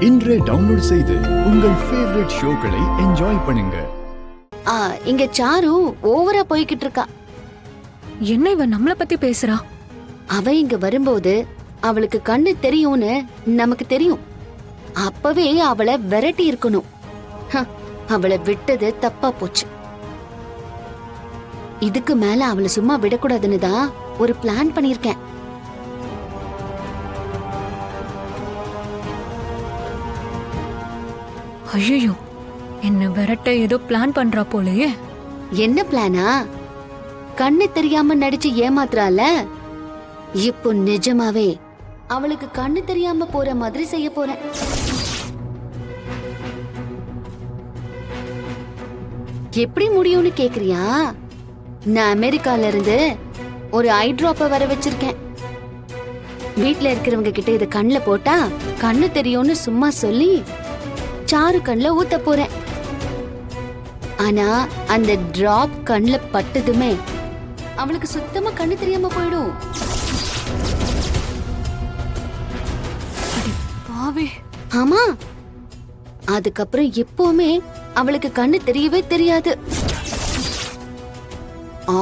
இன்றே டவுன்லோட் செய்து உங்கள் ஃபேவரட் ஷோக்களை என்ஜாய் பண்ணுங்க. இங்க சாரு ஓவரா போய்கிட்டு இருக்கா. என்ன இவ நம்மள பத்தி பேசுறா? அவ இங்க வரும்போது அவளுக்கு கண்ணு தெரியும்னு நமக்கு தெரியும். அப்பவே அவளை விரட்டி இருக்கணும். அவளை விட்டது தப்பா போச்சு. இதுக்கு மேல அவளை சும்மா விடக்கூடாதுன்னு தான் ஒரு பிளான் பண்ணிருக்கேன். ஐயோ, என்ன விரட்ட ஏதோ பிளான் பண்றா போலயே. என்ன பிளானா? கண்ணு தெரியாம நடிச்சு ஏமாத்துறால. இப்போ நிஜமாவே அவளுக்கு கண்ணு தெரியாம போற மாதிரி செய்ய போறேன். எப்படி முடியும்னு கேக்குறியா? நான் அமெரிக்கால இருந்து ஒரு ஐ டிராப்ப வர வச்சிருக்கேன். வீட்ல இருக்கிறவங்க கிட்ட இத கண்ணுல போட்டா கண்ணு தெரியும்னு சும்மா சொல்லி சாரு கண்ணுல ஊத்த போறேன். ஆனா அந்த டிராப் கண்ணுல பட்டதுமே அவளுக்கு சுத்தமா கண்ணு தெரியாம போயிடும். பாவே. ஆமா, அதுக்கப்புறம் எப்பவுமே அவளுக்கு கண்ணு தெரியவே தெரியாது.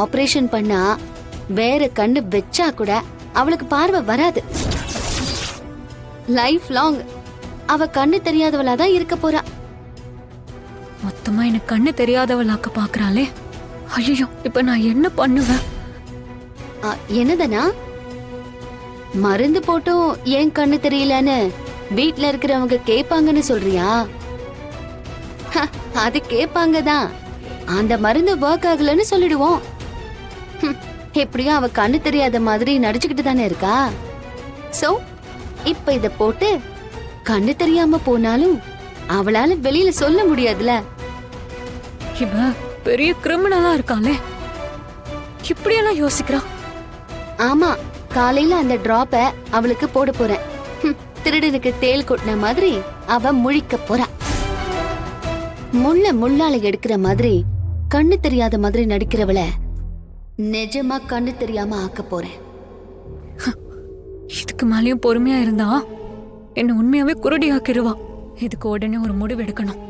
ஆபரேஷன் பண்ணா வேற கண்ணு வெச்சா கூட அவளுக்கு பார்வை வராது. லைஃப் லாங் அவ கண்ணு தெரியாதவளாதான் இருக்க போறா. மொத்தமா எனக்கு கண்ணு தெரியாதவளாக்க பாக்குறாளே. ஐயோ, இப்ப நான் என்ன பண்ணுவேன்? என்னதனா? மருந்து போட்டும் ஏன் கண்ணு தெரியலன்னு வீட்ல இருக்கிறவங்க கேப்பாங்கன்னு சொல்றியா? அது கேப்பாங்கதான். அந்த மருந்து ஒர்க் ஆகலன்னு சொல்லிடுவோம். எப்படியும் அவ கண்ணு தெரியாத மாதிரி நடிச்சுக்கிட்டு தானே இருக்கா. சோ இப்ப இத போட்டு கண்ணு தெரியாம போனாலும் அவளால வெளியில சொல்ல முடியாதுல. இவ பெரிய கிரிமினலா இருக்காளே. இப்படியெல்லாம் யோசிக்கிறா. ஆமா, காலையில அந்த டிராப்ப அவளுக்கு போட போறேன். திருடனுக்கு தேல் கொட்டின மாதிரி அவ முழிக்க போறா. முள்ளால எடுக்கிற மாதிரி கண்ணு தெரியாத மாதிரி நடிக்கிறவள நிஜமா கண்ணு தெரியாம ஆக்க போறேன். இதுக்கு மேலயும் பொறுமையா இருந்தா என்ன உண்மையாவே குருடி ஆக்கிடுவா. இதுக்கு உடனே ஒரு முடிவு எடுக்கணும்.